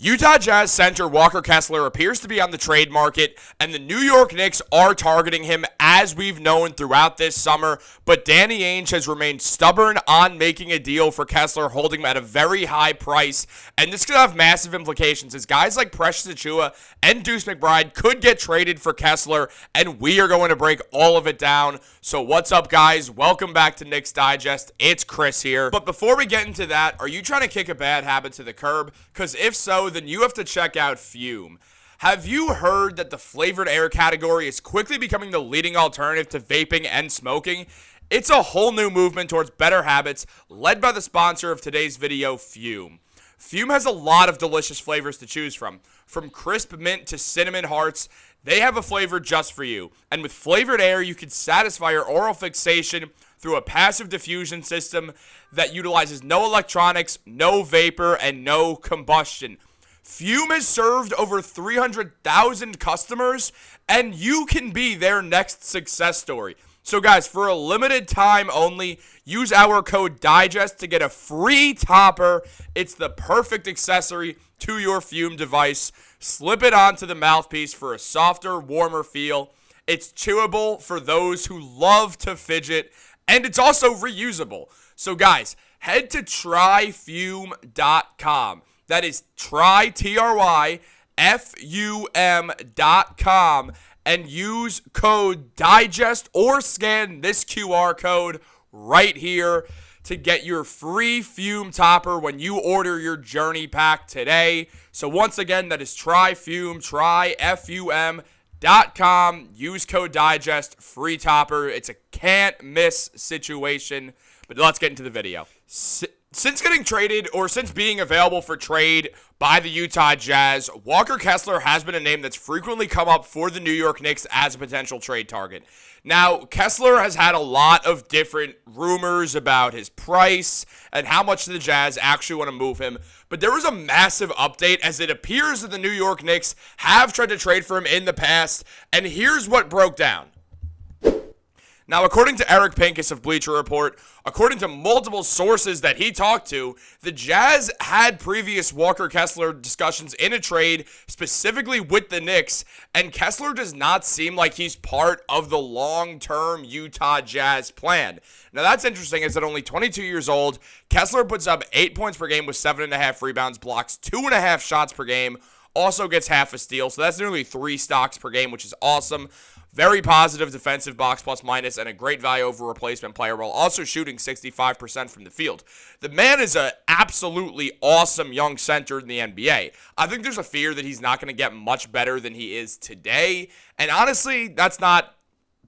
Utah Jazz center Walker Kessler appears to be on the trade market, and the New York Knicks are targeting him as we've known throughout this summer, but Danny Ainge has remained stubborn on making a deal for Kessler, holding him at a very high price, and this could have massive implications as guys like Precious Achiuwa and Deuce McBride could get traded for Kessler, and we are going to break all of it down. So what's up, guys? Welcome back to Knicks Digest. It's Chris here. But before we get into that, are you trying to kick a bad habit to the curb? Because if so, then you have to check out Fume. Have you heard that the flavored air category is quickly becoming the leading alternative to vaping and smoking? It's a whole new movement towards better habits, led by the sponsor of today's video, Fume. Fume has a lot of delicious flavors to choose from crisp mint to cinnamon hearts. They have a flavor just for you. And with flavored air, you can satisfy your oral fixation through a passive diffusion system that utilizes no electronics, no vapor, and no combustion. Fume has served over 300,000 customers, and you can be their next success story. So guys, for a limited time only, use our code DIGEST to get a free topper. It's the perfect accessory to your Fume device. Slip it onto the mouthpiece for a softer, warmer feel. It's chewable for those who love to fidget, and it's also reusable. So guys, head to tryfume.com. That is tryfum.com and use code DIGEST or scan this QR code right here to get your free Fume topper when you order your Journey Pack today. So once again, that is tryfum.com. Use code DIGEST, free topper. It's a can't miss situation. But let's get into the video. Since getting traded, or since being available for trade by the Utah Jazz, Walker Kessler has been a name that's frequently come up for the New York Knicks as a potential trade target. Now, Kessler has had a lot of different rumors about his price and how much the Jazz actually want to move him, but there was a massive update as it appears that the New York Knicks have tried to trade for him in the past, and here's what broke down. Now, according to Eric Pincus of Bleacher Report, according to multiple sources that he talked to, the Jazz had previous Walker Kessler discussions in a trade, specifically with the Knicks, and Kessler does not seem like he's part of the long-term Utah Jazz plan. Now, that's interesting as at only 22 years old, Kessler puts up 8 points per game with 7.5 rebounds, blocks 2.5 shots per game, also gets half a steal, so that's nearly 3 stocks per game, which is awesome. Very positive defensive box plus minus and a great value over replacement player while also shooting 65% from the field. The man is an absolutely awesome young center in the NBA. I think there's a fear that he's not going to get much better than he is today. And honestly, that's not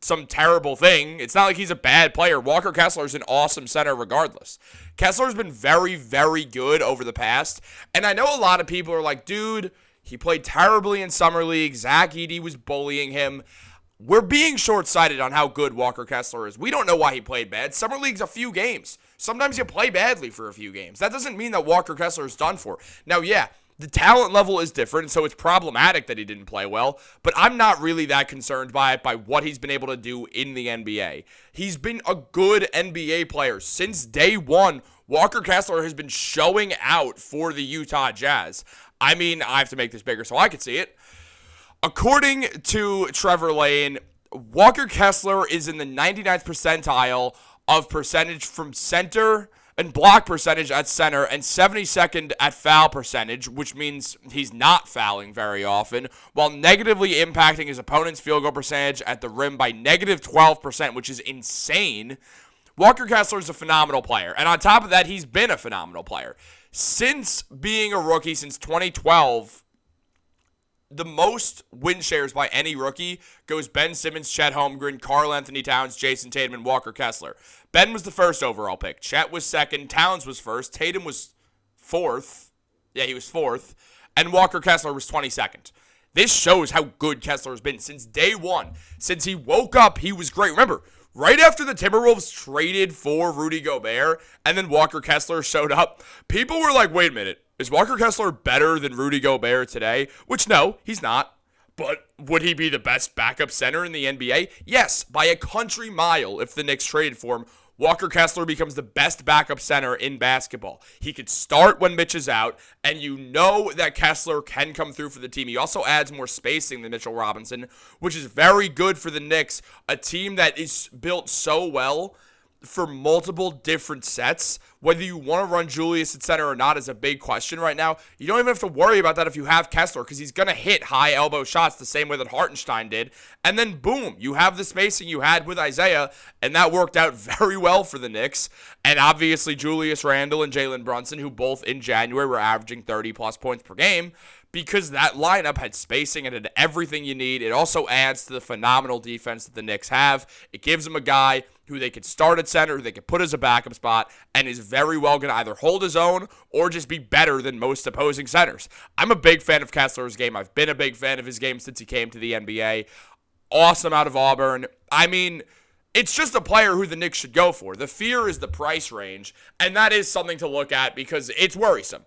some terrible thing. It's not like he's a bad player. Walker Kessler is an awesome center regardless. Kessler's been very, very good over the past. And I know a lot of people are like, dude, he played terribly in Summer League. Zach Edey was bullying him. We're being short-sighted on how good Walker Kessler is. We don't know why he played bad. Summer League's a few games. Sometimes you play badly for a few games. That doesn't mean that Walker Kessler is done for. Now, yeah, the talent level is different, so it's problematic that he didn't play well, but I'm not really that concerned by it, by what he's been able to do in the NBA. He's been a good NBA player. Since day one, Walker Kessler has been showing out for the Utah Jazz. I mean, I have to make this bigger so I can see it. According to Trevor Lane, Walker Kessler is in the 99th percentile of percentage from center and block percentage at center and 72nd at foul percentage, which means he's not fouling very often, while negatively impacting his opponent's field goal percentage at the rim by negative 12%, which is insane. Walker Kessler is a phenomenal player, and on top of that, he's been a phenomenal player. Since being a rookie since 2012, the most win shares by any rookie goes Ben Simmons, Chet Holmgren, Karl Anthony Towns, Jason Tatum, and Walker Kessler. Ben was the first overall pick. Chet was second. Towns was first. Tatum was fourth. Yeah, he was fourth. And Walker Kessler was 22nd. This shows how good Kessler has been since day one. Since he woke up, he was great. Remember, right after the Timberwolves traded for Rudy Gobert and then Walker Kessler showed up, people were like, wait a minute. Is Walker Kessler better than Rudy Gobert today? Which, no, he's not. But would he be the best backup center in the NBA? Yes, by a country mile if the Knicks traded for him. Walker Kessler becomes the best backup center in basketball. He could start when Mitch is out, and you know that Kessler can come through for the team. He also adds more spacing than Mitchell Robinson, which is very good for the Knicks, a team that is built so well for multiple different sets. Whether you want to run Julius at center or not is a big question right now. You don't even have to worry about that if you have Kessler, because he's going to hit high elbow shots the same way that Hartenstein did. And then, boom, you have the spacing you had with Isaiah, and that worked out very well for the Knicks. And obviously, Julius Randle and Jalen Brunson, who both in January were averaging 30-plus points per game, because that lineup had spacing and had everything you need. It also adds to the phenomenal defense that the Knicks have. It gives them a guy who they could start at center, who they could put as a backup spot, and is very well going to either hold his own or just be better than most opposing centers. I'm a big fan of Kessler's game. I've been a big fan of his game since he came to the NBA. Awesome out of Auburn. I mean, it's just a player who the Knicks should go for. The fear is the price range, and that is something to look at because it's worrisome.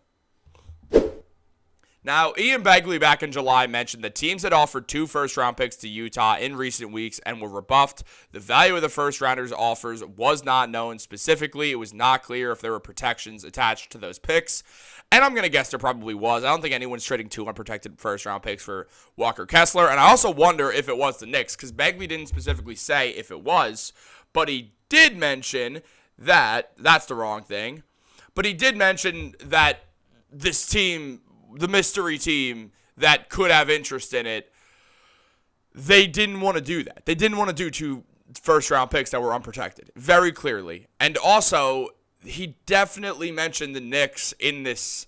Now, Ian Begley back in July mentioned that teams had offered 2 first-round picks to Utah in recent weeks and were rebuffed. The value of the first-rounders' offers was not known specifically. It was not clear if there were protections attached to those picks. And I'm going to guess there probably was. I don't think anyone's trading 2 unprotected first-round picks for Walker Kessler. And I also wonder if it was the Knicks, because Begley didn't specifically say if it was. But he did mention that, that's the wrong thing, but he did mention that this team, the mystery team that could have interest in it, they didn't want to do that. They didn't want to do 2 first-round picks that were unprotected, very clearly. And also, he definitely mentioned the Knicks in this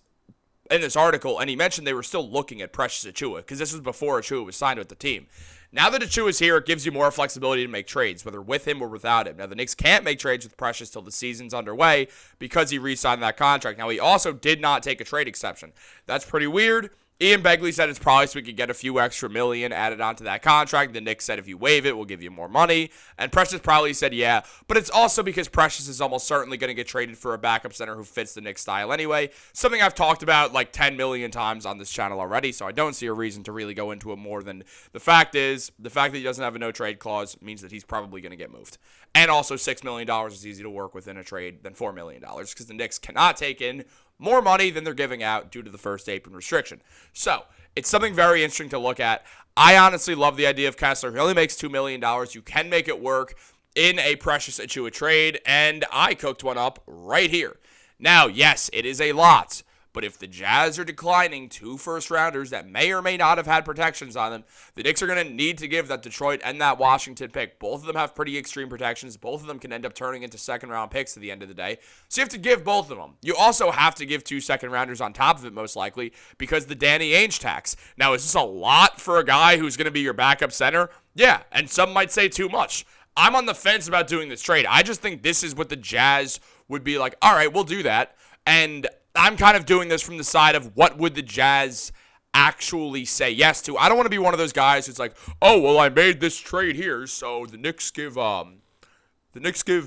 article, and he mentioned they were still looking at Precious Achiuwa, because this was before Achiuwa was signed with the team. Now that Achiuwa's here, it gives you more flexibility to make trades, whether with him or without him. Now, the Knicks can't make trades with Precious till the season's underway because he re-signed that contract. Now, he also did not take a trade exception. That's pretty weird. Ian Begley said it's probably so we could get a few extra million added onto that contract. The Knicks said if you waive it, we'll give you more money. And Precious probably said yeah. But it's also because Precious is almost certainly going to get traded for a backup center who fits the Knicks style anyway. Something I've talked about like 10 million times on this channel already, so I don't see a reason to really go into it more than the fact is, the fact that he doesn't have a no-trade clause means that he's probably going to get moved. And also $6 million is easy to work with in a trade than $4 million because the Knicks cannot take in more money than they're giving out due to the first apron restriction. So, it's something very interesting to look at. I honestly love the idea of Kessler. He only makes $2 million. You can make it work in a Precious Achiuwa trade, and I cooked one up right here. Now, yes, it is a lot, but if the Jazz are declining 2 first-rounders that may or may not have had protections on them, the Knicks are going to need to give that Detroit and that Washington pick. Both of them have pretty extreme protections. Both of them can end up turning into second-round picks at the end of the day. So you have to give both of them. You also have to give 2 second-rounders on top of it, most likely, because the Danny Ainge tax. Now, is this a lot for a guy who's going to be your backup center? Yeah, and some might say too much. I'm on the fence about doing this trade. I just think this is what the Jazz would be like, all right, we'll do that. And I'm kind of doing this from the side of what would the Jazz actually say yes to. I don't want to be one of those guys who's like, oh, well, I made this trade here, so the Knicks give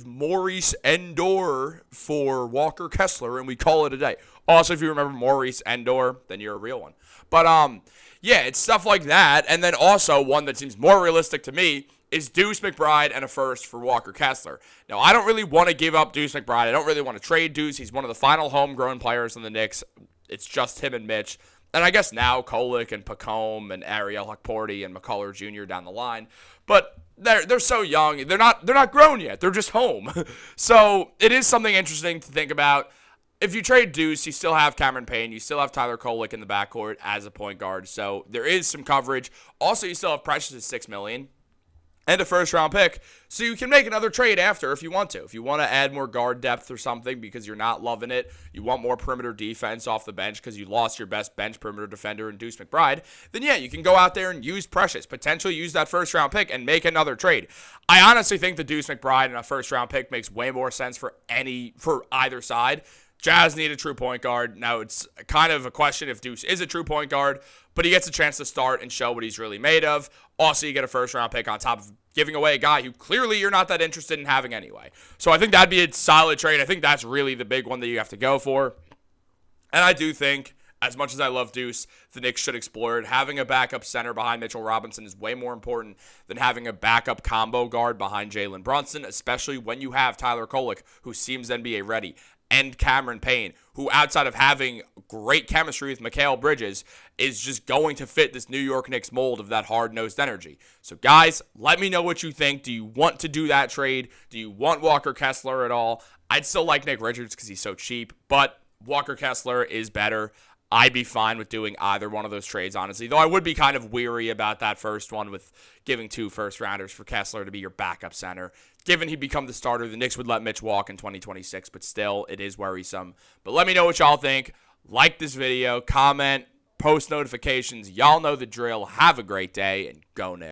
Maurice Endor for Walker Kessler, and we call it a day. Also, if you remember Maurice Endor, then you're a real one. But, yeah, it's stuff like that. And then also one that seems more realistic to me is Deuce McBride and a first for Walker Kessler. Now, I don't really want to give up Deuce McBride. I don't really want to trade Deuce. He's one of the final homegrown players in the Knicks. It's just him and Mitch. And I guess now Kolek and Pacome and Ariel Hukporti and McCullough Jr. down the line. But they're so young. They're not grown yet. They're just home. So it is something interesting to think about. If you trade Deuce, you still have Cameron Payne. You still have Tyler Kolek in the backcourt as a point guard. So there is some coverage. Also, you still have Precious at $6 million. And a first-round pick, so you can make another trade after if you want to. If you want to add more guard depth or something because you're not loving it, you want more perimeter defense off the bench because you lost your best bench perimeter defender in Deuce McBride, then yeah, you can go out there and use Precious, potentially use that first-round pick and make another trade. I honestly think the Deuce McBride and a first-round pick makes way more sense for either side. Jazz need a true point guard. Now, it's kind of a question if Deuce is a true point guard, but he gets a chance to start and show what he's really made of. Also, you get a first-round pick on top of giving away a guy who clearly you're not that interested in having anyway. So I think that'd be a solid trade. I think that's really the big one that you have to go for. And I do think, As much as I love Deuce, the Knicks should explore it. Having a backup center behind Mitchell Robinson is way more important than having a backup combo guard behind Jalen Brunson, especially when you have Tyler Kolek, who seems NBA ready, and Cameron Payne, who outside of having great chemistry with Mikal Bridges, is just going to fit this New York Knicks mold of that hard-nosed energy. So guys, let me know what you think. Do you want to do that trade? Do you want Walker Kessler at all? I'd still like Nick Richards because he's so cheap, but Walker Kessler is better. I'd be fine with doing either one of those trades, honestly, though I would be kind of weary about that first one with giving 2 first-rounders for Kessler to be your backup center. Given he'd become the starter, the Knicks would let Mitch walk in 2026, but still, it is worrisome. But let me know what y'all think. Like this video, comment, post notifications. Y'all know the drill. Have a great day, and go Knicks.